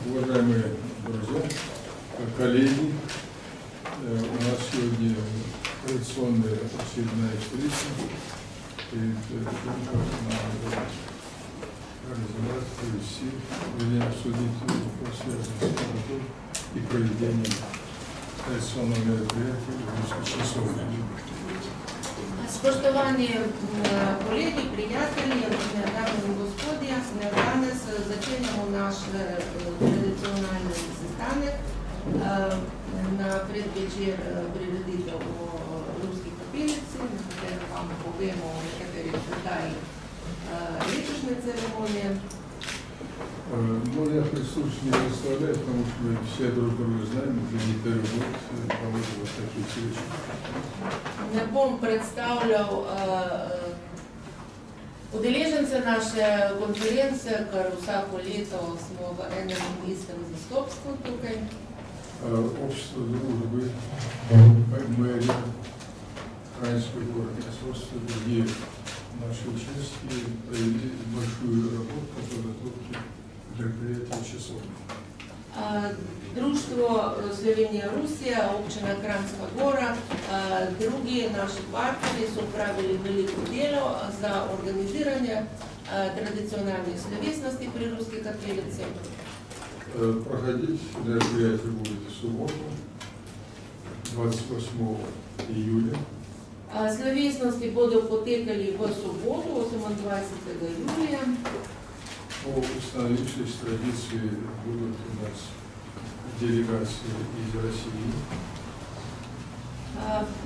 Уважаемые друзья, коллеги, у нас сегодня традиционная очередная встреча. Перед тем, как надо разобрать, провести, или обсудить вопрос, связанный с работой и проведением традиционного мероприятия русской часовни. Spoštovani kolegi, prijatelji, dame in gospodje, danes začenjamo naš tradicionalni sestanek na predvečer prireditev o ruski kapelici, na katerem vam povemo o nekaterih detajlih letošnje ceremonije. Ну, я присутствую не представляю, потому что мы все друг друга знаем, уже не первый год проводим вот такие встречи. Ne bom predstavljal udeležence naše konference, ker vsako leto smo v enem in istem zastopstvu tukaj. Общество дружбы, мэрия, Украинский город, посольство, другие наши участники провели большую работу по подготовке мероприятия часовни. Društvo Slovenija-Rusija, občina Kranjska Gora, drugi naši partnerji so upravili veliko delo za organiziranje tradicionalnih slovesnosti pri ruski kapelici. Проходить мероприятие будет в субботу, 28 июля. Slovesnosti bodo potekali v soboto, 28. julija. По установившейся традиции будут у нас делегации из России.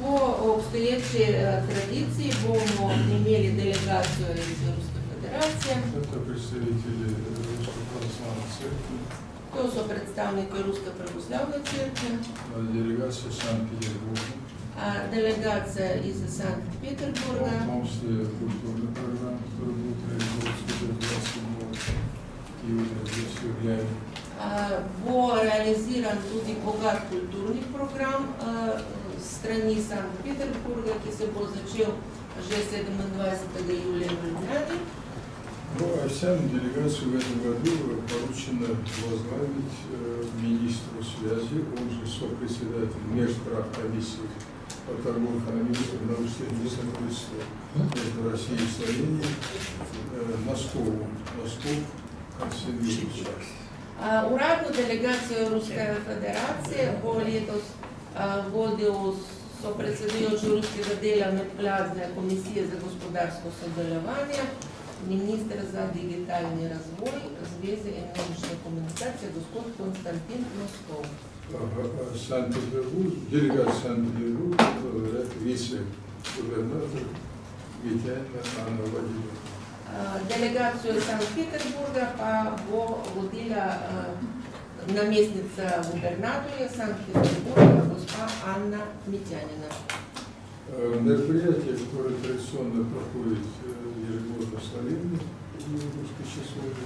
По obstoječi tradiciji bomo imeli delegacijo iz Ruske federacije. Это представители Русской православной церкви. To so predstavniki Ruske pravoslavne cerkve. Делегация Санкт-Петербурга. Delegacija iz Sankt-Peterburga. Полностью культурная программа, которая будет реализовываться 27 июля здесь в Ljubljani. Bo realiziran tudi bogat kulturni program strani Sankt-Peterburga, ki se bo začel že 27. julija v Ljubljani. Ну, а вся делегация в этом году поручена возглавить министру связи, он же сопредседатель межправкомиссии по торгово-экономическому научному сотрудничеству между Россией и Словенией Носков Константин Юрьевич. Uradno delegacijo Ruske federacije bo letos vodil sopredsedujoči ruskega dela medvladne komisije za gospodarsko sodelovanje, minister za digitalni razvoj, zveze in množične komunikacije, gospod Konstantin Носков. Санкт-Петербург, делегация Санкт-Петербурга, это вице-губернатор Витяйна Анна Владимировна. Delegacijo iz Sankt-Peterburga pa bo vodila namestnica gubernatorja Sankt-Peterburga, gospa Anna Mitянина. Мероприятие, которое традиционно проходит ежегодно в Словении, русской часовни,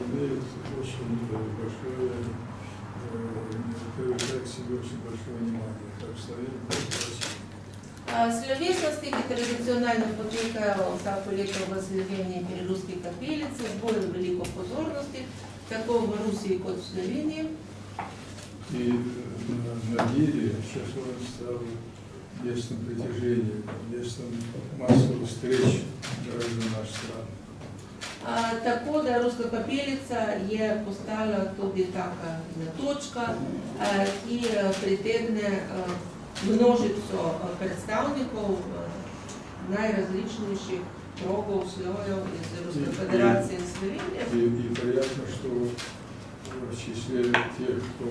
имеет очень большое, привлекает к себе очень большое внимание, как в Словении, так и в России. Slovesnosti, ki tradicionalno potekajo vsako leto v Sloveniji pri ruski kapelici, zbujajo veliko pozornosti, tako v Rusiji kot v Sloveniji. И на деле часовня стала местом притяжения, местом массовых встреч граждан нашей страны. Tako da Ruska kapelica je postala tudi taka točka, ki pritegne množico predstavnikov najrazličnejših krogov, slojev iz Ruske federacije in Slovenije. И приятно, что в числе тех, кто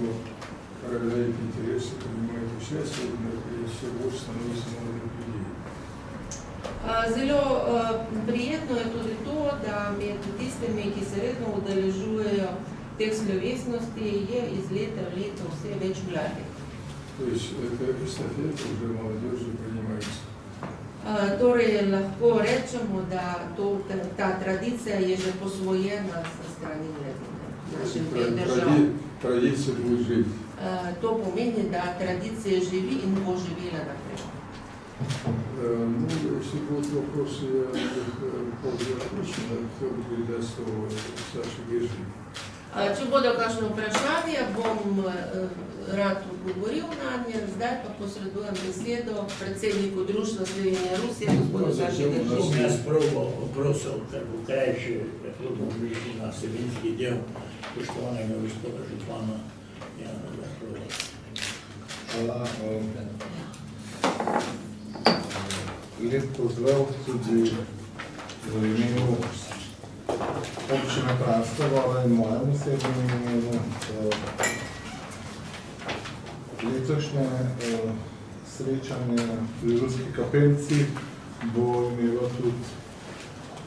проявляет интерес и принимает участие в мероприятии, все больше становится молодых людей. Zelo prijetno je tudi to, da med tistimi, ki se redno udeležujejo teh slovesnosti, je iz leta v leto vse več mladih. То есть эта эстафета уже молодежью принимается. Torej, lahko rečemo, da ta tradicija je že posvojena sa strani mladine naših dveh držav. Tradicija bo živi. To pomeni, da tradicija živi in bo živela naprej. Если будут вопросы, я отвечу, хотел бы передать слово Саше Гежи. Če bodo kakšne vprašanja, bom rad odgovoril na nje. Zdaj pa posredujem besedo predsedniku Društva Slovenija-Rusija, gospodu Saši Gerži. Jaz prvo prosil, da bo krajši, da bomo prišli na sevinski del poštovanega gospoda župana Jana Zahrova. Hvala. Lep pozdrav tudi v imenu občine Kranjska Gora in mojem osebnem imenu. Letošnje srečanje pri Ruski kapelici bo imelo tudi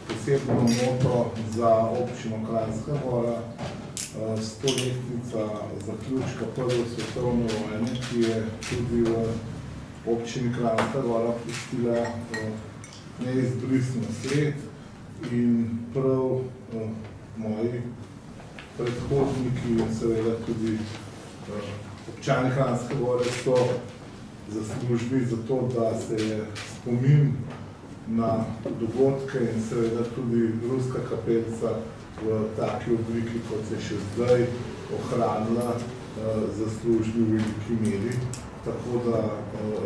posebno noto za občino Kranjska Gora, 100-letnica zaključka Prve svetovne vojne, ki je tudi v občini Kranjska Gora pustila neizbrisno sled. In prav moji predhodniki in seveda tudi občani Kranjske Gore so zaslužni za to, da se je spomin na dogodke in seveda tudi Ruska kapelica v taki obliki, kot se še zdaj ohranila, zaslužni v veliki meri. Tako da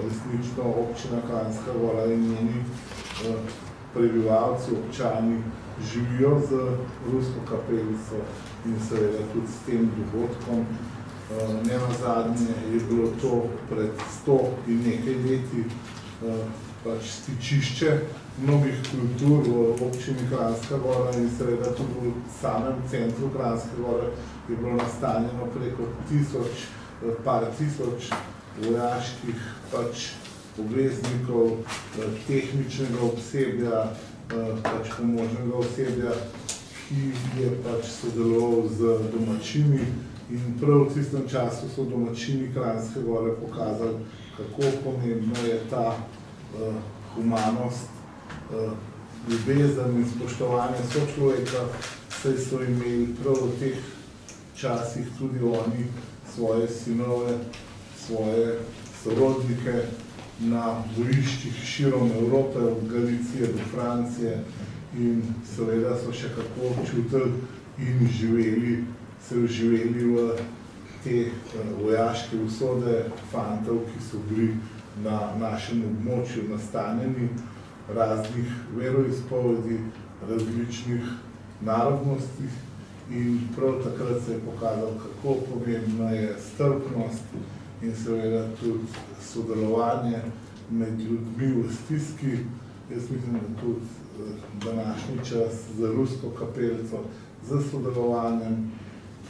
resnično občina Kranjska Gora in njeni prebivalci, občani živijo z Rusko kapelico in seveda tudi s tem dogodkom. Nenazadnje je bilo to pred 100 in nekaj leti stičišče mnogih kultur v občini Kranjska Gora in seveda tudi v samem centru Kranjske Gore je bilo nastanjeno preko par tisoč vojaških obveznikov, tehničnega osebja, pomožnega osebja, ki je sodeloval z domačini in prav v tistem času so domačini Kranjske Gore pokazali, kako pomembna je ta humanost, ljubezen in spoštovanje sočloveka, saj so imeli prav v teh časih tudi oni svoje sinove, svoje sorodnike na bojiščih širom Evrope, od Galicije do Francije in seveda so še kako čutili in živeli v te vojaške usode fantov, ki so bili na našem območju nastanjeni, raznih veroizpovedi, različnih narodnosti in prav takrat se je pokazalo, kako pomembna je strpnost in seveda tudi sodelovanje med ljudmi v stiski. Jaz mislim, da tudi današnji čas za Rusko kapelico, za sodelovanjem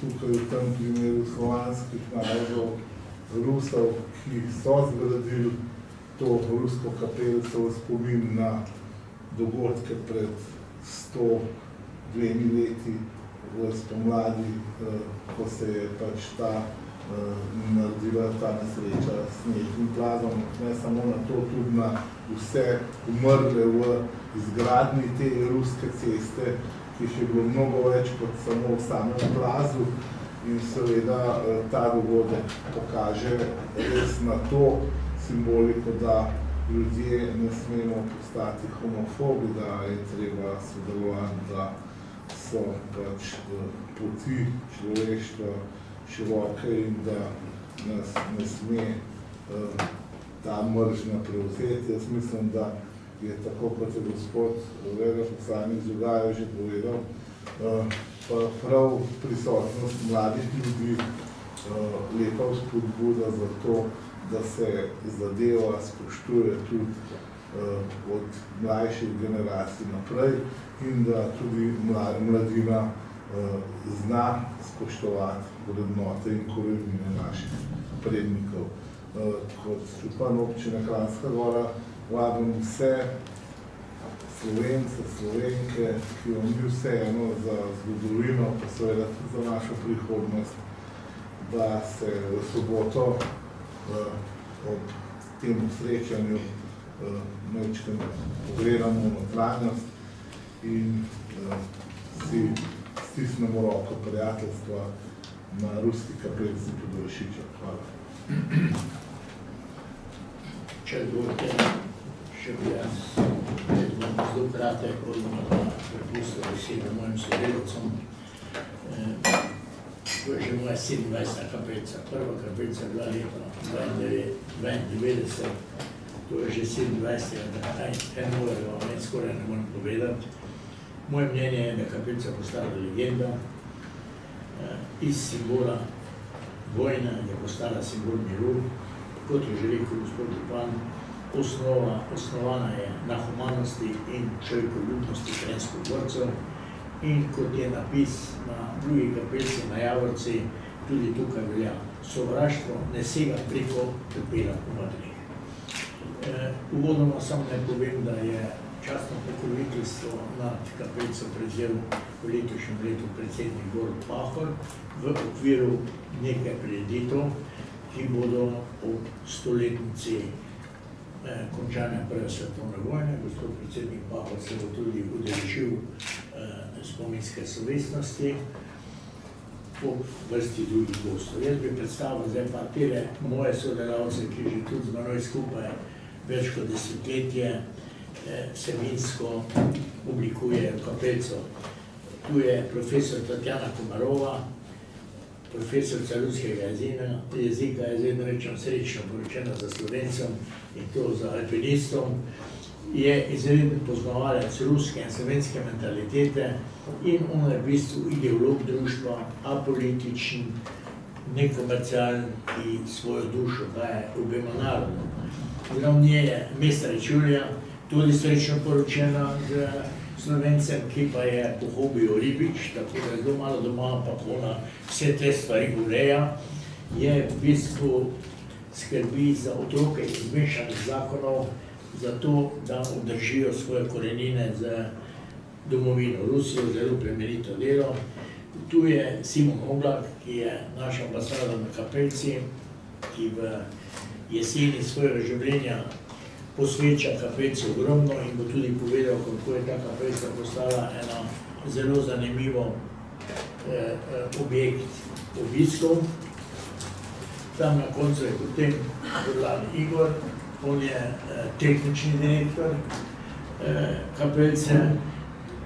tukaj v tem primeru slovanskih narodov, Rusov, ki so zgradili to Rusko kapelico v spomin na dogodke pred 102 leti v spomladi, ko se je naredila ta nesreča s snežnim plazom, ne samo na to, tudi na vse umrle v izgradnji te ruske ceste, ki jih je bilo mnogo več kot samo v samem plazu. In seveda ta dogodek pokaže res na to simboliko, da ljudje ne smemo postati homofobi, da je treba sodelovati, da so poti človeštva široke in da nas ne sme ta mržnja prevzeti. Jaz mislim, da je tako, kot je gospod veleposlanik Žugajev že povedal, pa prav prisotnost mladih ljudi lepa vzpodbuda za to, da se zadeva spoštuje tudi od mlajših generacij naprej in da tudi mladina zna spoštovati vrednote in korenine naših prednikov. Kot župan občine Kranjska Gora vabim vse Slovence, Slovenke, ki vam ni vseeno za zgodovino, pa seveda tudi za našo prihodnost, da se v soboto ob tem srečanju nekaj pogledamo v notranjost in si stisnemo roko prijateljstva na ruski kapelici pod Vršičem. Hvala. Če dovolite, še bi jaz zelo kratek prepustil besedo mojim sodelavcem. To je že moja 27. kapelica. Prva kapelica je bila leta 92, to je že 27. Kaj novega vam skoraj ne morem povedati. Moje mnenje je, da je kapelica postala legenda. Iz simbola vojne je postala simbol miru. Kot je že rekel gospod župan, osnovana je na humanosti in človekoljubnosti Kranjskogorcev. In kot je napis na drugi kapelici na Javorci, tudi tukaj velja: sovraštvo ne sega preko pepela umrlih. Uvodoma samo naj povem, da je častno pokroviteljstvo nad kapelico prevzel v letošnjem letu predsednik Borut Pahor v okviru nekaj prireditev, ki bodo ob stoletnici končanja Prve svetovne vojne. Gospod predsednik Pahor se bo tudi udeležil spominske slovesnosti po vrsti drugih gostov. Jaz bi predstavil zdaj pa tele moje sodelavce, ki že tudi z menoj skupaj več kot desetletje seminsko oblikujejo kapelico. Tu je profesor Tatjana Komarova, profesorica ruskega jezika, jaz vedno rečem srečno poročena za Slovencem in to za alpinistom. Je izreden poznavalec ruske in slovenske mentalitete in on je v bistvu ideolog društva, apolitičen, nekomercialen, ki svojo dušo daje obema narodom. Zraven nje je Mestarič Julija, tudi srečno poročena z Slovencem, ki pa je po hobiju ribič, tako da je zelo malo doma, ampak ona vse te stvari ureja. Je v bistvu skrbi za otroke iz mešanih zakonov, zato da obdržijo svoje korenine z domovino Rusijo, zelo plemenito delo. Tu je Simon Oblak, ki je naš ambasador na kapelici, ki v jeseni svojega življenja posveča kapelici ogromno in bo tudi povedal, kako je ta kapelica postala ena zelo zanimivo objekt obiskov. Tam na koncu je potem Igor, on je tehnični direktor kapelice,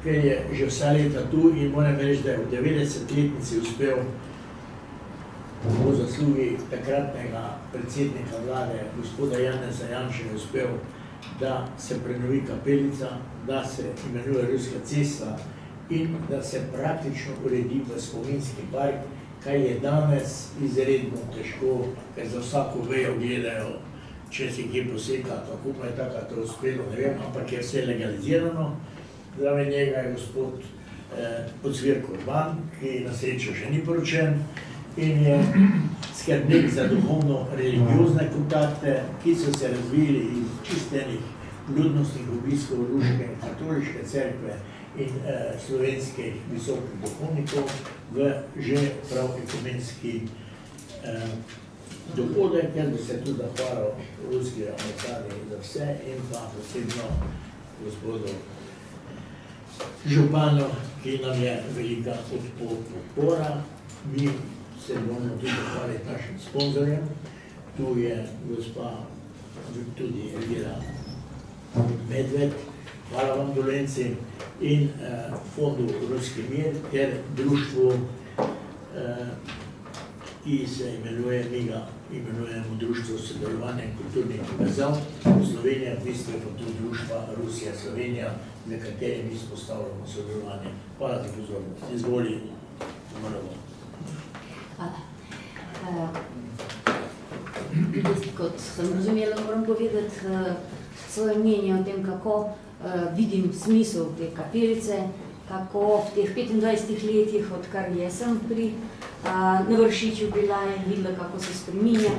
ker je že vsa leta tu in moram reči, da je v 90-letnici uspel po zaslugi takratnega predsednika vlade, gospoda Janeza Janše, je uspel, da se prenovi kapelica, da se imenuje Ruska cesta in da se praktično uredi v spominski park, kaj je danes izredno težko, ker za vsako vejo gledajo, če si kje poseka, kako pa je takrat to uspelo, ne vem, ampak je vse legalizirano. Zraven njega je gospod Podzvirko Urban, ki na srečo še ni poročen in je skrbnik za duhovno-religiozne kontakte, ki so se razvili iz čistenih ljudnostnih obiskov ruške in katoliške cerkve in slovenskih visokih duhovnikov v že prav ekumenski dogodek. Jaz bi se tudi zahvalil ruski ambasadi za vse in pa posebno gospodu županu, ki nam je velika podpora. Mi se bomo tudi zahvaliti našim sponzorjem. Tu je gospa tudi Elvira Medved, hvala vam Dolenci, in fondu Ruski mir, ter društvu, ki se imenuje, mi ga imenujemo Društvo sodelovanja in kulturnih povezav. Slovenija, v bistvu je pa tudi društva Rusija, Slovenija, na kateri mi vzpostavljamo sodelovanje. Hvala za pozornost. Izvoli, Komarova. Hvala. Kot sem razumela, moram povedati svoje mnenje o tem, kako vidim smisel te kapelice, kako v teh 25 letih, odkar jaz sem na Vršiču bila in videla, kako se spreminja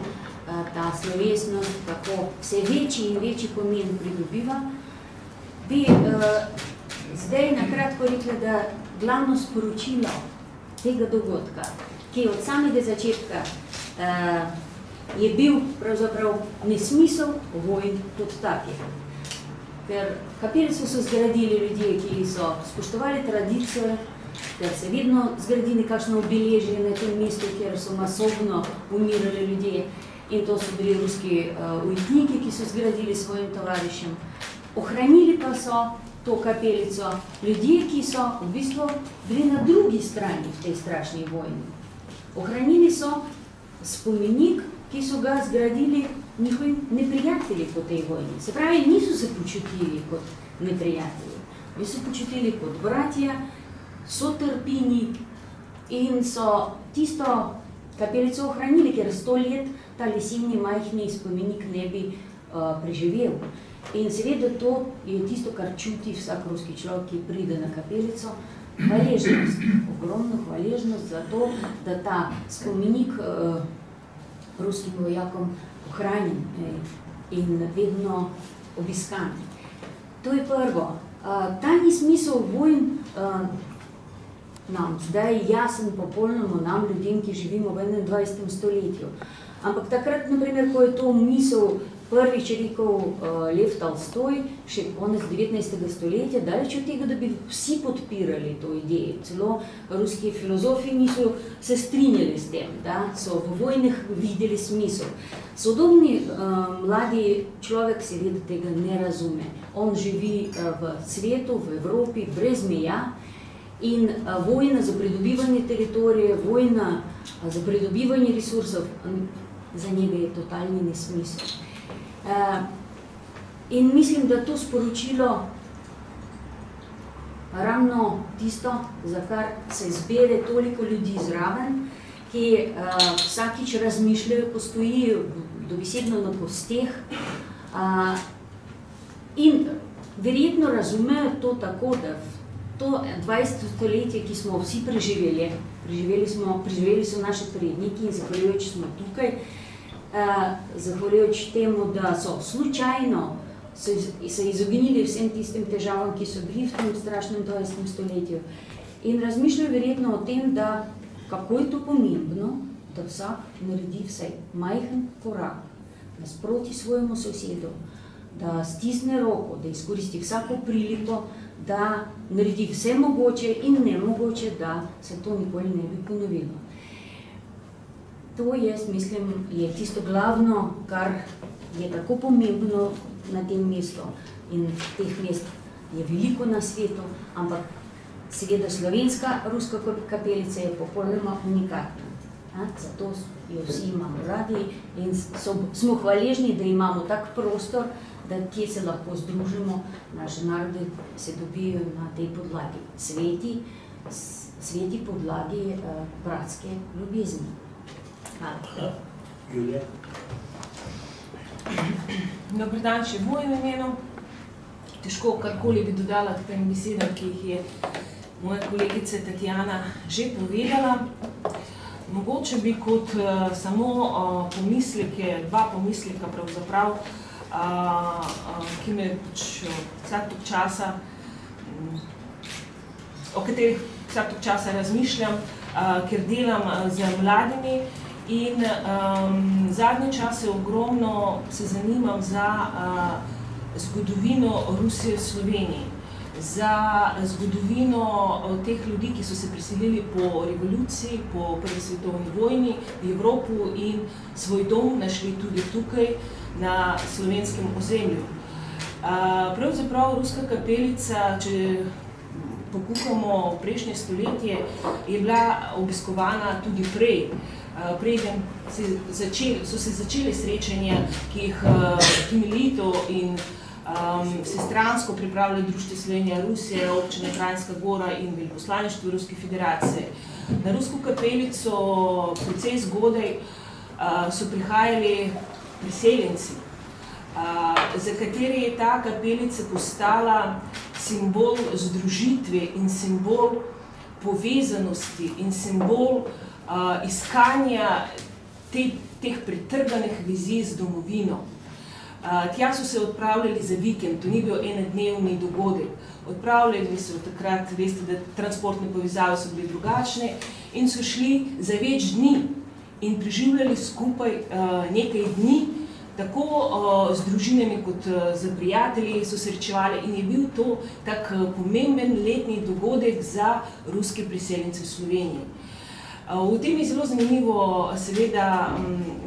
ta slovesnost, kako vse večji in večji pomen pridobiva, bi zdaj nakratko rekla, da glavno sporočilo tega dogodka, ki od samega začetka je bil pravzaprav nesmisel vojn kot takih. Ker kapelico so zgradili ljudje, ki so spoštovali tradicijo, ker se vedno zgradi nekakšno obeležje na tem mestu, kjer so masovno umirali ljudje. In to so bili ruski ujetniki, ki so zgradili svojim tovarišem. Ohranili pa so to kapelico ljudje, ki so v bistvu bili na drugi strani v tej strašni vojni. Ohranili so spomenik, ki so ga zgradili njihovi neprijatelji po tej vojni. Se pravi, niso se počutili kot neprijatelji. Oni so počutili kot bratje, sotrpini in so tisto kapelico ohranili, ker 100 let ta leseni majhni spomenik ne bi preživel. In seveda to je tisto, kar čuti vsak ruski človek, ki pride na kapelico. Hvaležnost, ogromno hvaležnost za to, da ta spomenik ruskim vojakom ohranjen in vedno obiskan. To je prvo. Tajni smisel vojn nam zdaj jasen popolnoma nam, ljudem, ki živimo v 21. stoletju. Ampak takrat, naprimer, ko je to misel prvič rekel Lev Tolstoj, še konec 19. stoletja, daleč od tega, da bi vsi podpirali to idejo. Celo ruski filozofi niso se strinjali s tem, da so v vojnah videli smisel. Sodobni mladi človek seveda tega ne razume. On živi v svetu, v Evropi, brez meja in vojna za pridobivanje teritorije, vojna za pridobivanje resursov, za njega je totalni nesmisel. In mislim, da to sporočilo ravno tisto, za kar se zbere toliko ljudi zraven, ki vsakič razmišljajo, postojijo dobesedno na kosteh in verjetno razumejo to tako, da to 20. stoletje, ki smo vsi preživeli so naši predniki in zahvaljujoč smo tukaj, zahvaljujoč temu, da so slučajno se izognili vsem tistim težavam, ki so bili v tem strašnem 20. stoletju. In razmišljajo verjetno o tem, da kako je to pomembno, da vsak naredi vsaj majhen korak nasproti svojemu sosedu, da stisne roko, da izkoristi vsako priliko, da naredi vse mogoče in nemogoče, da se to nikoli ne bi ponovilo. To, jaz mislim, je tisto glavno, kar je tako pomembno na tem mestu. In teh mest je veliko na svetu, ampak seveda slovenska ruska kapelica je popolnoma unikatna. Zato jo vsi imamo radi in smo hvaležni, da imamo tak prostor, da kje se lahko združimo, naše narode se dobijo na tej podlagi. Sveti podlagi bratske ljubezni. Hvala. Julija? Dobar dan še v mojem imenu. Težko karkoli bi dodala k tem besedam, ki jih je moja kolegica Tatjana že povedala. Mogoče bi kot samo dva pomisleka pravzaprav, ki me vsak tok časa, o katerih vsak tok časa razmišljam, ker delam z mladimi in zadnje čase ogromno se zanimam za zgodovino Rusije v Sloveniji, za zgodovino teh ljudi, ki so se preselili po revoluciji, po prvi svetovni vojni v Evropo in svoj dom našli tudi tukaj na slovenskem ozemlju. Pravzaprav ruska kapelica, če pokukamo prejšnje stoletje, je bila obiskovana tudi prej. Preden so se začele srečanja, ki jih temeljito in vsestransko pripravljali Društvo Slovenija Rusije, občina Kranjska Gora in veleposlaništvo Ruske federacije. Na rusko kapelico precej zgodaj so prihajali priseljenci, za katere je ta kapelica postala simbol združitve in simbol povezanosti in simbol iskanja teh pretrganih vizij z domovino. Tja so se odpravljali za vikend, to ni bil enodnevni dogodek. Odpravljali so takrat, veste, da transportne povezave so bile drugačne in so šli za več dni in preživljali skupaj nekaj dni tako z družinami kot z prijatelji so srečevali in je bil to tak pomemben letni dogodek za ruske priseljence v Sloveniji. V tem je zelo zanimivo seveda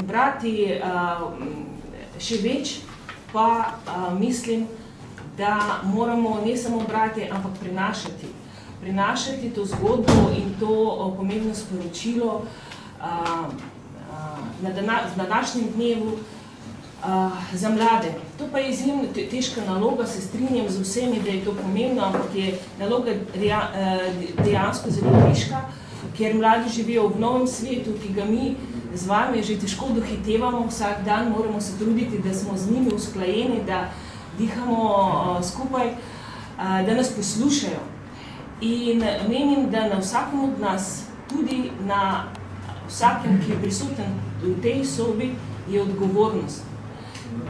brati še več, pa mislim, da moramo ne samo brati, ampak prenašati to zgodbo in to pomembno sporočilo na današnjem dnevu za mlade. To pa je izjemno težka naloga, se strinjam z vsemi, da je to pomembno, ampak je naloga dejansko zelo težka, ker mladi živijo v novem svetu, ki ga mi z vami že težko dohitevamo, vsak dan moramo se truditi, da smo z njimi usklajeni, da dihamo skupaj, da nas poslušajo. In menim, da na vsakem od nas, tudi na vsakem, ki je prisoten v tej sobi, je odgovornost,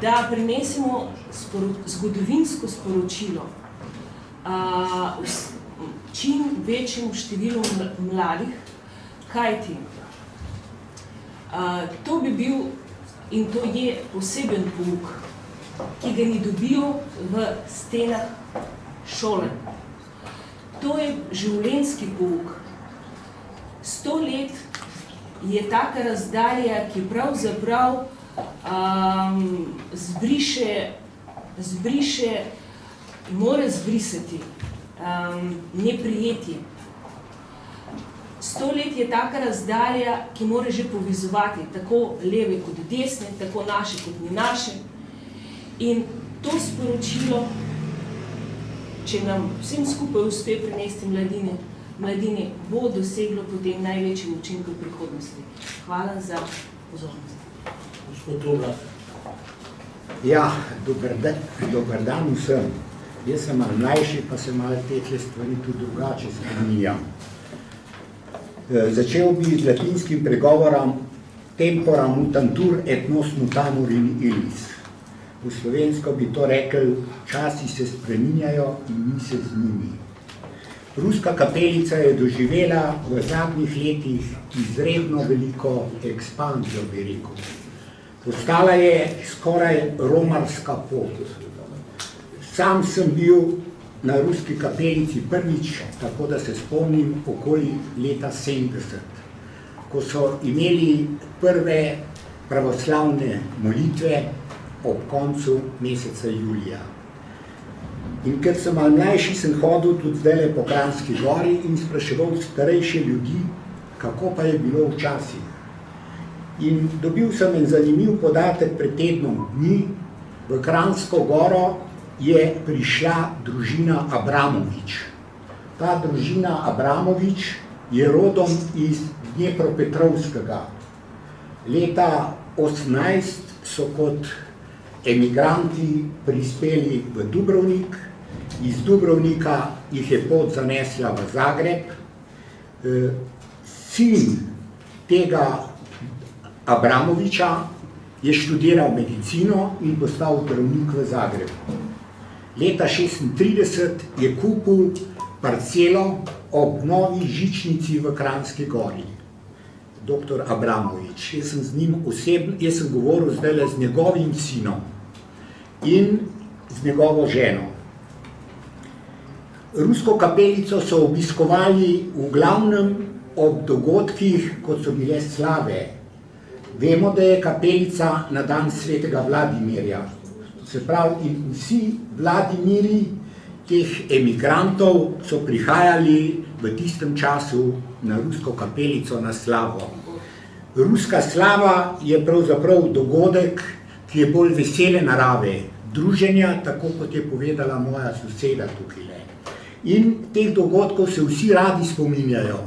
da prinesemo zgodovinsko sporočilo čim večjemu številu mladih, kajti to bi bil in to je poseben pouk, ki ga ni dobijo v stenah šole. To je življenjski pouk. 100 let je taka razdalja, ki pravzaprav mora zbrisati neprijetje. 100 let je taka razdalja, ki mora že povezovati tako leve kot desne, tako naše kot ni naše. In to sporočilo, če nam vsem skupaj uspe prinesti mladini, bo doseglo potem največji učinek v prihodnosti. Hvala za pozornost. Gospod Obrat. Ja, dober dan vsem. Jaz sem malo mlajši, pa se malo te stvari tudi drugače spreminjam. Začel bi z latinskim pregovorom tempora mutantur et nos mutamur in illis. V slovensko bi to rekel, časi se spreminjajo in mi se z njimi. Ruska kapelica je doživela v zadnjih letih izredno veliko ekspanzijo, bi rekel. Postala je skoraj romarska pot. Sam sem bil na ruski kapelici prvič, tako da se spomnim okoli leta 70, ko so imeli prve pravoslavne molitve ob koncu meseca julija. In ker sem malo mlajši, sem hodil tudi zdajle po Kranjski gori in spraševal starejše ljudi, kako pa je bilo včasih. In dobil sem en zanimiv podatek pred tednom dni. V Kranjsko goro je prišla družina Abramovič. Ta družina Abramovič je rodom iz Dnepropetrovskega. Leta 18 so kot emigranti prispeli v Dubrovnik, iz Dubrovnika jih je pot zanesla v Zagreb. Sin tega Abramoviča je študiral medicino in postal zdravnik v Zagrebu. Leta 1936 je kupil parcelo ob novi žičnici v Kranjski gori. Dr. Abramovič. Jaz sem govoril zdajle z njegovim sinom in z njegovo ženo. Rusko kapelico so obiskovali v glavnem ob dogodkih, kot so bile slave. Vemo, da je kapelica na dan svetega Vladimirja. Se pravi, in vsi Vladimiri teh emigrantov so prihajali v tistem času na rusko kapelico na slavo. Ruska slava je pravzaprav dogodek, ki je bolj vesele narave, druženja, tako kot je povedala moja soseda tukaj. In teh dogodkov se vsi radi spominjajo.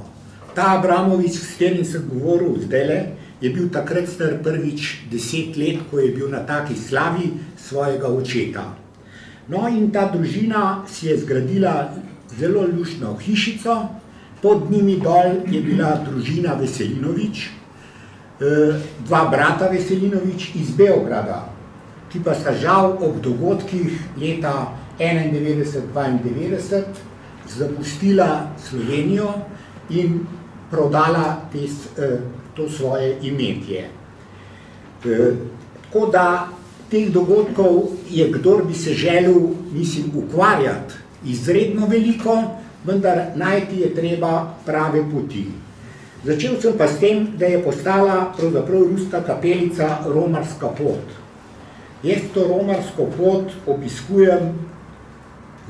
Ta Abramovič, s katerim sem govoril zdajle, je bil takrat star prvič 10 let, ko je bil na taki slavi svojega očeta. No in ta družina si je zgradila zelo luštno hišico, pod njimi dol je bila družina Veselinovič, dva brata Veselinovič iz Beograda, ki pa sta žal ob dogodkih leta 91-92 zapustila Slovenijo in prodala to svoje imetje. Tako da teh dogodkov je, kdor bi se želel, mislim, ukvarjati izredno veliko, vendar najti je treba prave poti. Začel sem pa s tem, da je postala pravzaprav ruska kapelica romarska pot. Jaz to romarsko pot obiskujem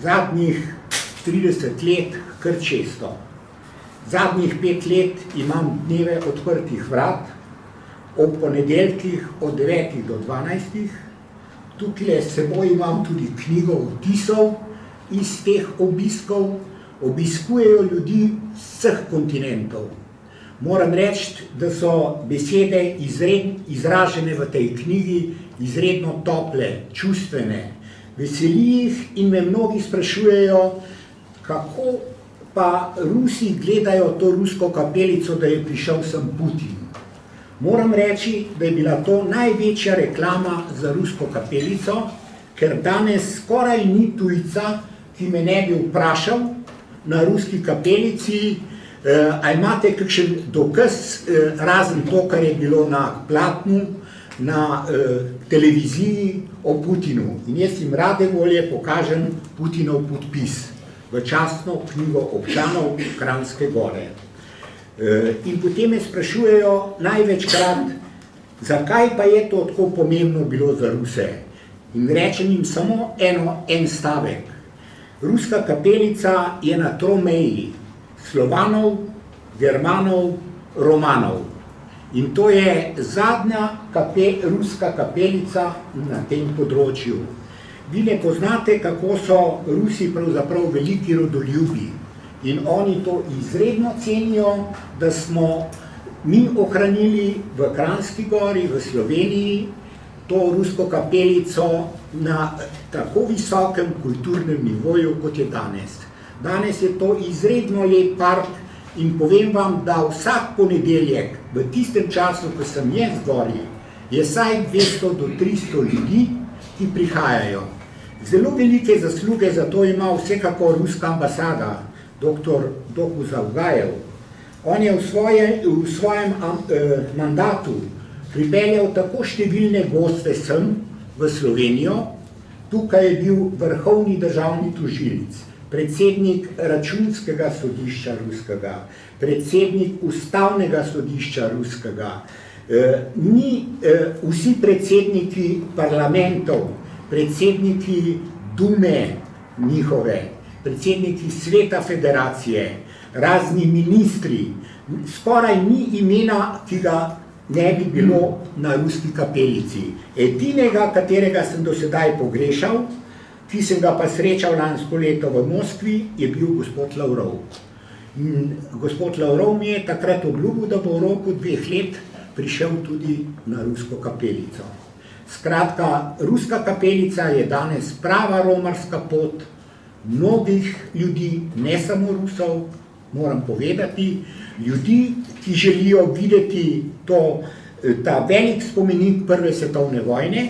zadnjih 30 let kar često. Zadnjih 5 let imam dneve odprtih vrat, ob ponedeljkih od 9 do 12. Tukaj s seboj imam tudi knjigo vtisov iz teh obiskov. Obiskujejo ljudi vseh kontinentov. Moram reči, da so besede izražene v tej knjigi izredno tople, čustvene. Veseli jih in me mnogi sprašujejo, kako pa Rusi gledajo to rusko kapelico, da je prišel sem Putin. Moram reči, da je bila to največja reklama za rusko kapelico, ker danes skoraj ni tujca, ki me ne bi vprašal na ruski kapelici, a imate kakšen dokaz, razen to, kar je bilo na platnu, na televiziji o Putinu. In jaz jim rade volje pokažem Putinov podpis v častno knjigo občanov Kranjske Gore. In potem me sprašujejo največkrat, zakaj pa je to tako pomembno bilo za Ruse. In rečem jim samo en stavek. Ruska kapelica je na tromeji Slovanov, Germanov, Romanov. In to je zadnja ruska kapelica na tem področju. Vi ne poznate, kako so Rusi pravzaprav veliki rodoljubi. In oni to izredno cenijo, da smo mi ohranili v Kranjski Gori, v Sloveniji, to rusko kapelico na tako visokem kulturnem nivoju, kot je danes. Danes je to izredno lep park in povem vam, da vsak ponedeljek, v tistem času, ko sem jaz gori, je vsaj 200 do 300 ljudi, ki prihajajo. Zelo velike zasluge za to ima vsekako ruska ambasada, dr. Doku Zavgajev. On je v svojem mandatu pripeljal tako številne goste sem v Slovenijo. Tukaj je bil vrhovni državni tožilec, predsednik Računskega sodišča ruskega, predsednik Ustavnega sodišča ruskega, vsi predsedniki parlamentov, predsedniki Dume njihove, predsedniki Sveta federacije, razni ministri, skoraj ni imena, ki ga ne bi bilo na ruski kapelici. Edinega, katerega sem do sedaj pogrešal, ki sem ga pa srečal lansko leto v Moskvi, je bil gospod Lavrov. Gospod Lavrov mi je takrat obljubil, da bo v roku 2 let prišel tudi na rusko kapelico. Skratka, ruska kapelica je danes prava romarska pot mnogih ljudi, ne samo Rusov, moram povedati, ljudi, ki želijo videti ta velik spomenik Prve svetovne vojne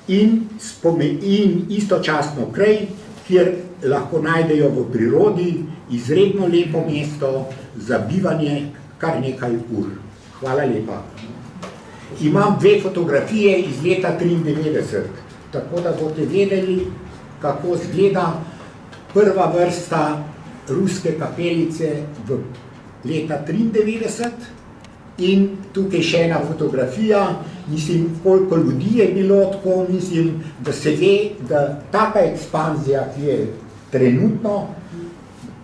in istočasno kraj, kjer lahko najdejo v prirodi izredno lepo mesto za bivanje kar nekaj ur. Hvala lepa. Imam 2 fotografije iz leta 1993, tako da boste vedeli, kako izgleda prva vrsta ruske kapelice v leta 1993 in tukaj še ena fotografija. Mislim, koliko ljudi je bilo tako, mislim, da se ve, da taka ekspanzija, ki je trenutno,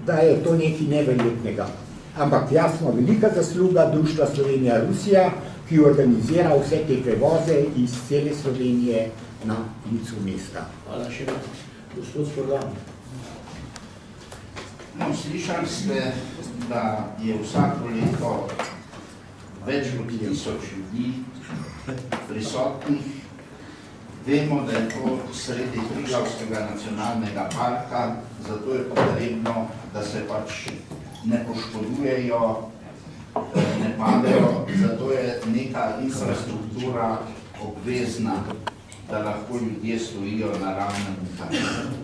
da je to nekaj neverjetnega. Ampak jasno, velika zasluga Društva Slovenija-Rusija, ki organizira vse te prevoze iz cele Slovenije na licu mesta. Hvala še. Gospod Spordan. No, slišali ste, da je vsako leto več kot 1000 ljudi prisotnih. Vemo, da je to sredi Triglavskega nacionalnega parka, zato je potrebno, da se pač ne poškodujejo, ne padejo, zato je neka infrastruktura obvezna, da lahko ljudje stojijo na ravnem terenu.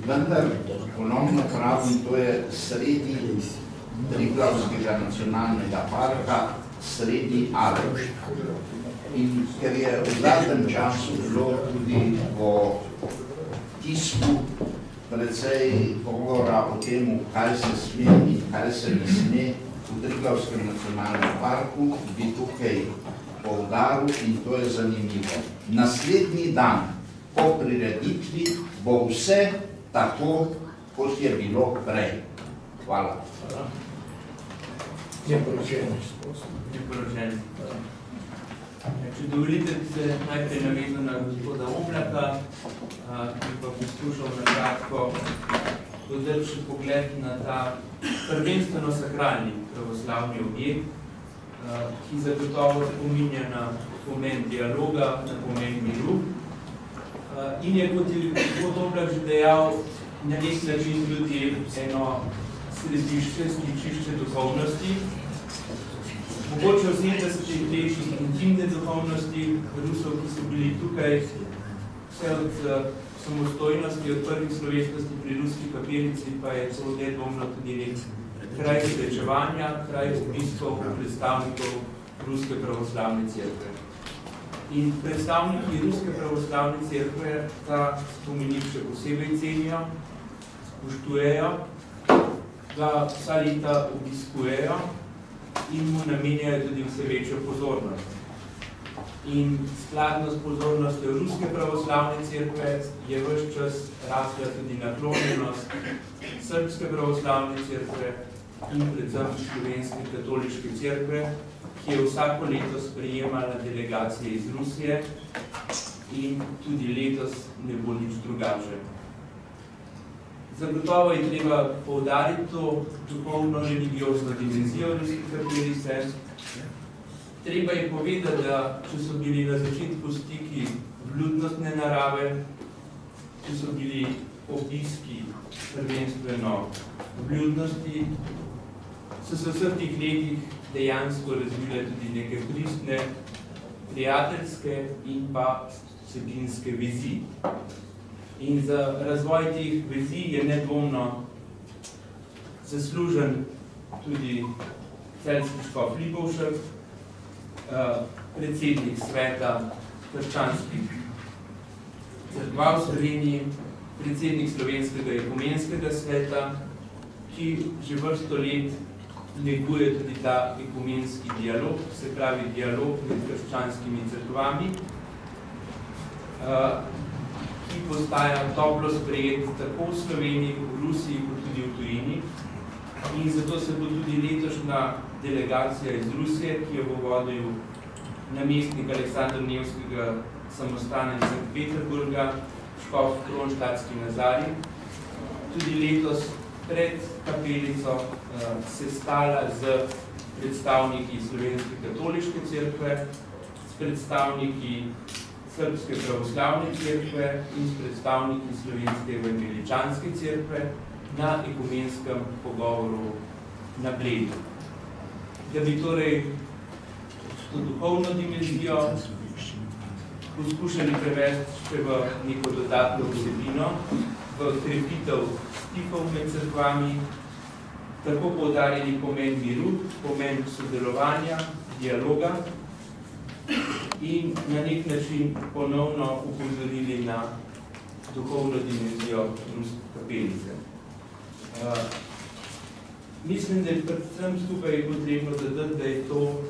Vendar, ponovno pravim, to je sredi Triglavskega nacionalnega parka, srednji Alp. In ker je v zadnjem času bilo tudi po tisku precej govora o tem, kaj se sme in kaj se ne sme v Triglavskem nacionalnem parku, bi tukaj poudaril, in to je zanimivo. Naslednji dan po prireditvi bo vse tako, kot je bilo prej. Hvala. Neporočeni. Če dovolite, se najprej navezal na gospoda Oblaka, ki pa poskušal na kratko dodati še pogled na ta prvenstveno sakralni pravoslavni objekt, ki zagotovo spominja na pomen dialoga, na pomen miru. In je, kot je gospod Oblak že dejal, na nek način tudi eno središče, stičišče duhovnosti. Mogoče v 70-ih letih intimne duhovnosti Rusov, ki so bili tukaj vse od samostojnosti, od prvih slovesnosti pri ruski kapelici, pa je celo nedvomno tudi nek kraj srečevanja, kraj obiskov predstavnikov Ruske pravoslavne cerkve. In predstavniki Ruske pravoslavne cerkve ta spomenik še posebej cenijo, spoštujejo, ga vsa leta obiskujejo in mu namenjajo tudi vse večjo pozornost. In skladno s pozornostjo Ruske pravoslavne cerkve je ves čas rasla tudi naklonjenost Srbske pravoslavne cerkve in predvsem Slovenske katoliške cerkve, ki je vsako leto sprejemala delegacije iz Rusije in tudi letos ne bo nič drugače. Zagotovo je treba poudariti to duhovno-religiozno dimenzijo ruske kapelice. Treba je povedati, da če so bili na začetku stiki vljudnostne narave, če so bili obiski prvenstveno vljudnosti, so se v vseh teh letih dejansko razvile tudi neke pristne, prijateljske in pa vsebinske vezi. In za razvoj teh vezi je nedvomno zaslužen tudi celjski škof Lipovšek, predsednik sveta krščanskih cerkva v Sloveniji, predsednik Slovenskega ekumenskega sveta, ki že vrsto let neguje tudi ta ekumenski dialog, se pravi dialog med krščanskimi cerkvami, ki postaja toplo sprejet tako v Sloveniji, v Rusiji, kot tudi v tujini. In zato se bo tudi letošnja delegacija iz Rusije, ki jo bo vodil namestnik Aleksandr Nevskega samostana iz Sankt Peterburga, škof Kronštadtski Nazarij, tudi letos pred kapelico sestala z predstavniki Slovenske katoliške cerkve, s predstavniki Srbske pravoslavne cerkve in s predstavniki Slovenske evangeličanske cerkve na ekumenskem pogovoru na Bledu. Da bi torej to duhovno dimenzijo poskušali prevesti še v neko dodatno vsebino, v krepitev stikov med cerkvami, tako poudarjeni pomen miru, pomen sodelovanja, dialoga in na nek način ponovno upozorili na duhovno dimenzijo ruske kapelice. Mislim, da je predvsem skupaj potrebno dodati, da je to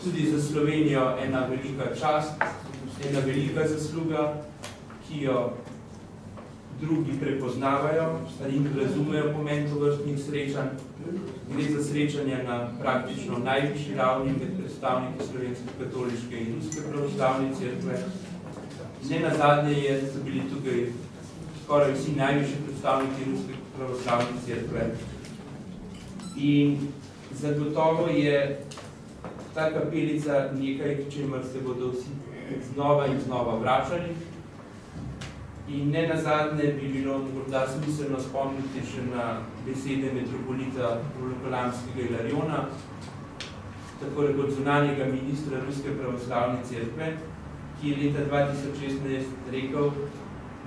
tudi za Slovenijo ena velika čast, ena velika zasluga, ki jo drugi prepoznavajo in razumejo pomen tovrstnih srečanj. Gre za srečanja na praktično najvišji ravni med predstavniki Slovenske katoliške in Ruske pravoslavne cerkve. Ne nazadnje so bili tukaj skoraj vsi najvišji predstavniki Ruske pravoslavne cerkve. In zagotovo je ta kapelica nekaj, k čemer se bodo vsi znova in znova vračali. In ne nazadnje bi bilo morda smiselno spomniti še na besede metropolita Volokolamskega Ilariona, tako kot zunanjega ministra Ruske pravoslavne cerkve, ki je leta 2016 rekel,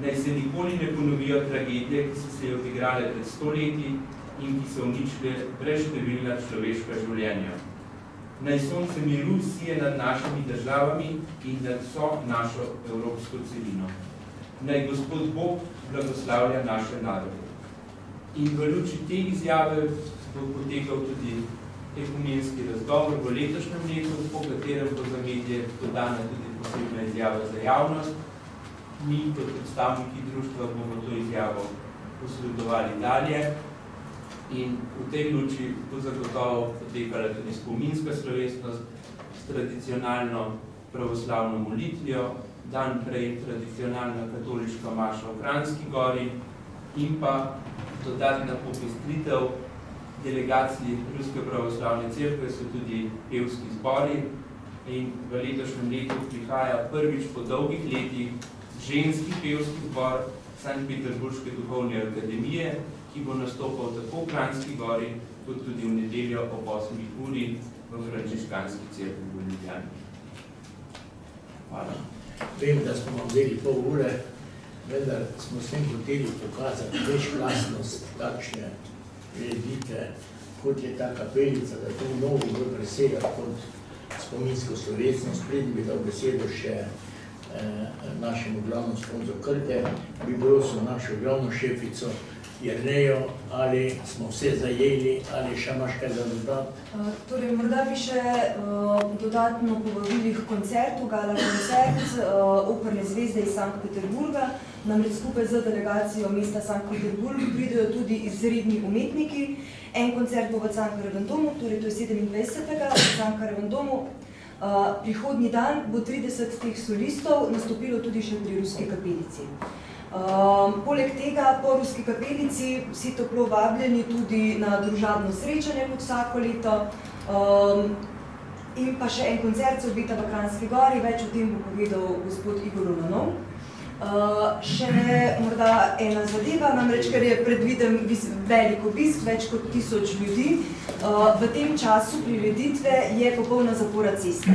naj se nikoli ne ponovijo tragedije, ki so se odigrale pred 100 leti in ki so uničile brezštevilna človeška življenja. Naj sonce miru sije nad našimi državami in nad vso našo evropsko celino. Naj Gospod Bog blagoslavlja naše narode. In v luči te izjave bo potekal tudi ekumenski razgovor v letošnjem letu, po katerem bo za medije dodana tudi posebna izjava za javnost. Mi kot predstavniki društva bomo to izjavo posredovali dalje in v tej luči bo zagotovo potekala tudi spominska slovesnost s tradicionalno pravoslavno molitvijo, dan prej tradicionalna katoliška maša v Kranjski Gori in pa dodatna popestritev delegacij Ruske pravoslavne cerkve so tudi pevski zbori in v letošnjem letu prihaja prvič po dolgih letih ženski pevski zbor Sankt-Peterburške duhovne akademije, ki bo nastopal tako v Kranjski Gori, kot tudi v nedeljo ob 8. uri v frančiškanski cerkvi v Ljubljani. Hvala. Vem, da smo vam vzeli pol ure, vendar smo s tem hoteli pokazati večplastnost takšne prireditve, kot je ta kapelica, da to mnogo bolj presega kot spominsko slovesnost. Preden bi dal besedo še našemu glavnom sponzor Krke, bi prosil našo glavno šefico Jernejo, ali smo vse zajeli, ali še imaš kaj za dodati? Torej, morda bi še dodatno povabili k koncertu, gala koncert Operne zvezde iz Sankt-Peterburga. Namreč skupaj z delegacijo mesta Sankt-Peterburg pridejo tudi izredni umetniki. En koncert bo v Cankarjevem domu, torej to je 27. v Cankarjevem domu. Prihodnji dan bo 30 teh solistov nastopilo tudi še pri Ruski kapelici. Poleg tega po Ruski kapelici vsi toplo vabljeni tudi na družabno srečanje kot vsako leto in pa še en koncert se obeta v Kranjski Gori, več o tem bo povedal gospod Igor Romanov. Še morda ena zadeva, namreč ker je predviden velik obisk, več kot 1000 ljudi, v tem času prireditve je popolna zapora ceste.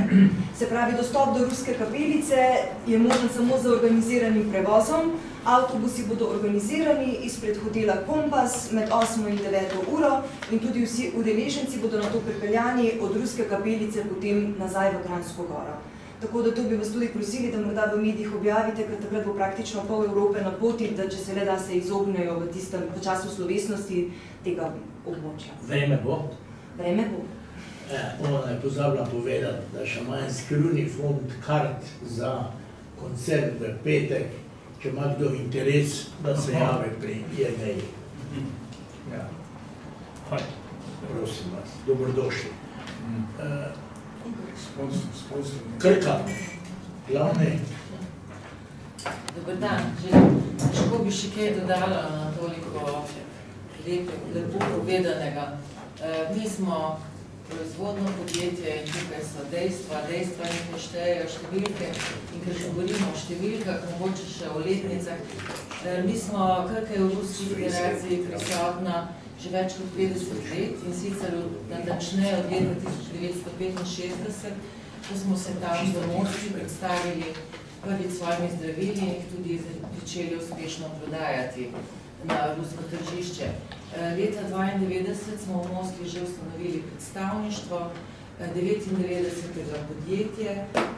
Se pravi, dostop do Ruske kapelice je možen samo z organiziranim prevozom. Avtobusi bodo organizirani izpred hotela Kompas med 8. in 9. uro in tudi vsi udeleženci bodo na to pripeljani od Ruske kapelice potem nazaj v Kranjsko Goro. Tako da to bi vas tudi prosili, da morda v medijih objavite, ker takrat bo praktično pol Evrope na poti, da če se le da se izognejo v času slovesnosti tega območja. Vreme bo? Vreme bo. Ona je pozabila povedati, da Šamanski runi fond kart za koncert v petek, če ima kdo interes, da se jave pri Jerneji. Prosim vas, dobrodošli. Krka, glavne. Dobar dan, želim. Težko bi še kaj dodala na toliko lepo povedanega. Mi smo proizvodno podjetje in tukaj so dejstva nekaj štejejo številke in ker že govorimo o številkah, mogoče še o letnicah. Mi smo Krka je v Ruski federaciji prisotna že več kot 50 let in sicer natančneje od leta 1965, ko smo se tam v Moskvi predstavili prvi s svojimi zdravili in jih tudi pričeli uspešno prodajati na rusko tržišče. Leta 1992 smo v Moskvi že ustanovili predstavništvo, 1999 podjetje,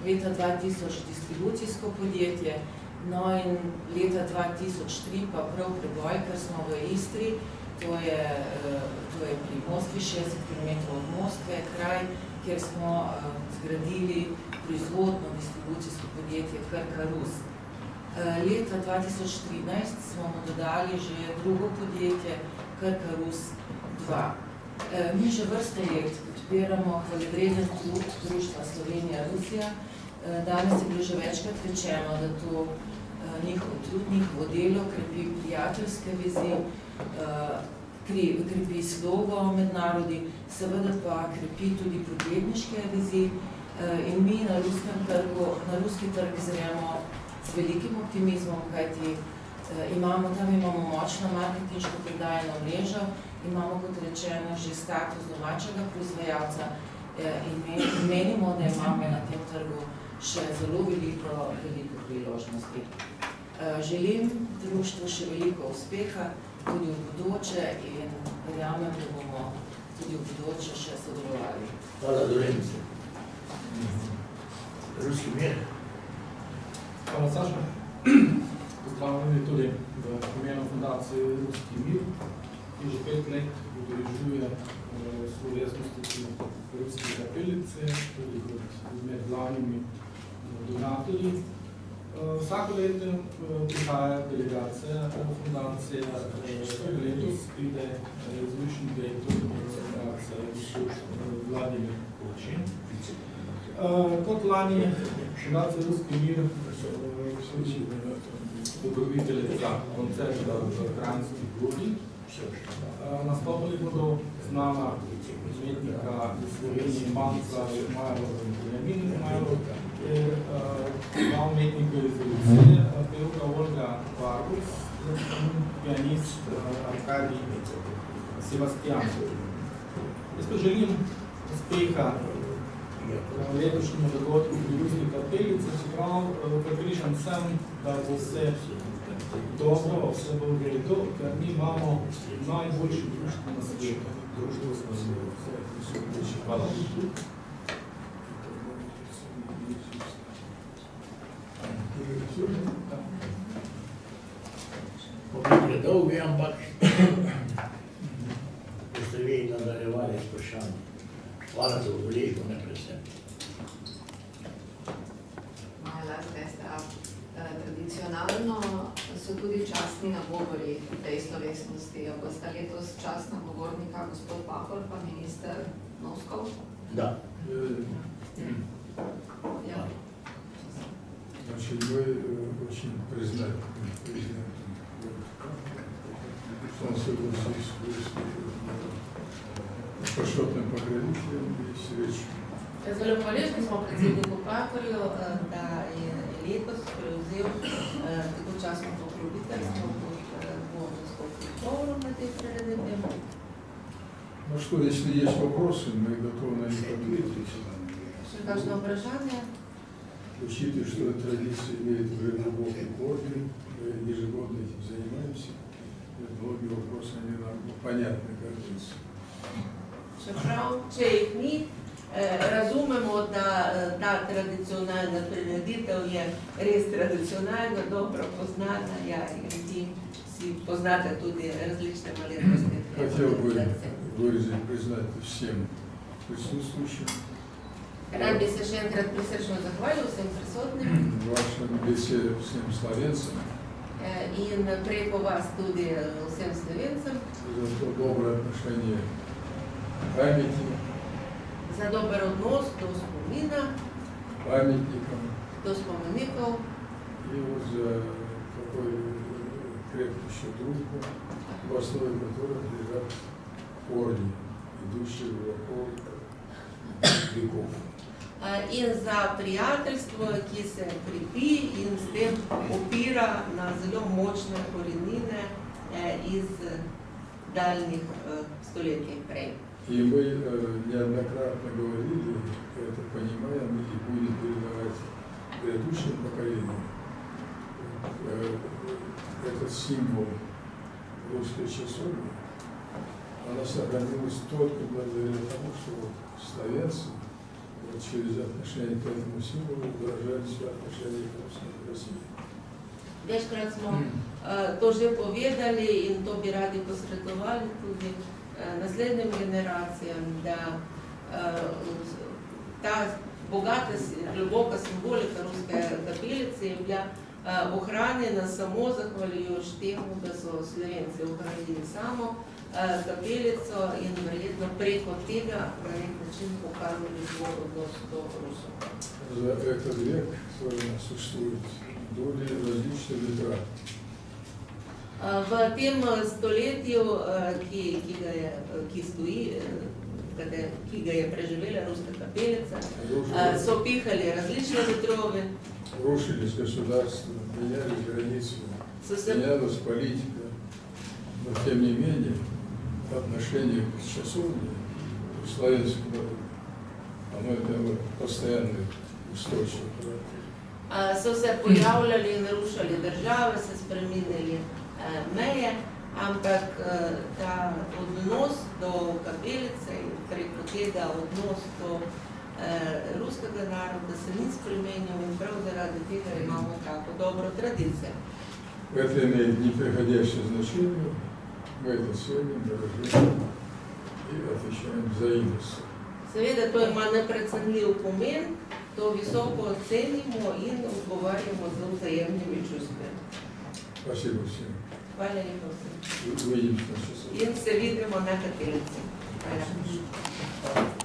leta 2000 distribucijsko podjetje, no in leta 2003 pa prav preboj, ker smo v Istri, to je pri Moskvi, 60 km od Moskve, kraj, kjer smo zgradili proizvodno distribucijsko podjetje Krka Rus. Leta 2013 smo mu dodali že drugo podjetje Krka Rus 2. Mi že vrsto let podpiramo hvalevreden trud društva Slovenija-Rusija. Danes je bilo že večkrat rečeno, da to njihov trud, njihovo delo krepi prijateljske vezi, krepi slogo med narodi, seveda pa krepi tudi podjetniške vezi in mi na ruski trg zremo z velikim optimizmom, kajti tam imamo močno marketinško prodajno mrežo, imamo, kot rečeno, že status domačega proizvajalca in menimo, da imamo na tem trgu še zelo veliko priložnosti. Želim društvu še veliko uspeha, tudi v bodoče in verjamem, da bomo tudi v bodoče še sodelovali. Hvala, Dolenci. Ruski mir. Hvala, Saša. Pozdravljeni tudi v imenu fundacije Ruski mir, ki že 5 let udeležuje slovesnosti Ruske kapelice, tudi med glavnimi donatorji. Vsako leto prihaja delegacija fundacije, letos pride izvršni direktor fundacije Vladimir Kočin. Kot lani fundacija Ruski mir dobroviteljica koncerta v Kranjski Gori. Nastopili bodo znana umetnika iz Slovenije Manca Majlo in Benjamin Majlo, dva umetnika iz Rusije, pevka Olga Vargus, pianist Arkadij Sebastian. Jaz pa želim uspeha letošnjemu dogodku pri Ruski kapelici, čeprav prepričan sem, da bo vse dobro, vse bo v redu, ker mi imamo najboljši društvo na svetu. Hvala. Predolgi, ampak boste vi nadaljevali s vprašanjem. Hvala za udeležbo, ne predvsem. Hvala, Zvesta. Tradicionalno so tudi častni nagovori v tej slovesnosti. Bosta letos častna govornika gospod Pahor pa minister Noskov? Da. Ja. Значит, мы очень признательны согласились с почетным покровителем и встречу. Zelo hvaležni smo predsedniku Pahorju, da je letos prevzel tako častno pokroviteljstvo pod Bonžovsko kulturo na tej prireditvi. Ну что, если есть вопросы, мы готовы на них ответить. Še kakšno vprašanje? Учитывая, что традиция имеет уже глубокий корень, мы ежегодно этим занимаемся, многие вопросы, они нам понятны, кажется. Čeprav, če jih ni, razumemo, da ta tradicionalna prireditev je res tradicionalna, dobro poznana, ja, in si poznate tudi različne malenkosti. Хотел бы выразить признательность всем присутствующим. Rad bi se še enkrat prisrčno zahvalil vsem prisotnim. Вашем лице всем словенцам. In preko vas tudi vsem Slovencem. За то доброе отношение к памяти. Za dober odnos do spomina. Памятникам. Do spomenikov. И вот за такой крепкую дружбу, в основе которых лежат корни, идущие глубоко веков. In za prijateljstvo, ki se krepi in s tem opira na zelo močne korenine iz daljnih stoletij prej. И мы неоднократно говорили, это понимаем и будем передавать грядущим поколениям. Этот символ русской часовни, она сохранилась только благодаря тому, что словенцы через отношение к этому символу выражали свое отношение к России. Večkrat smo to že povedali in to bi radi posredovali tudi naslednjim generacijam, da ta bogata, globoka simbolika Ruske kapelice je bila ohranjena samo zahvaljujoč temu, da so Slovenci ohranili samo kapelico in verjetno preko tega na nek način pokazali svoj odnos do Rusov. За этот век тоже существует доли различных литератур. V tem stoletju, ki ga je preživela Ruska kapelica, so pihali različne vetrove. Рушились государства, менялись границы, менялась политика, но тем не менее отношение к часовне, к славянскому, оно было постоянно устойчиво. So se pojavljali in rušali države, se spreminjali meje, ampak ta odnos do kapelice in preko tega odnos do ruskega naroda se ni spremenil in prav zaradi tega imamo tako dobro tradicijo. Это имеет неприходящее значение, мы это ценим, дорожим и отвечаем взаимностью. Seveda, to ima neprecenljiv pomen, to visoko cenimo in odgovarjamo z vzajemnimi čustvami. Спасибо всем. Hvala lepa vsem. Увидимся на часу. In se vidimo na kapelici. Hvala.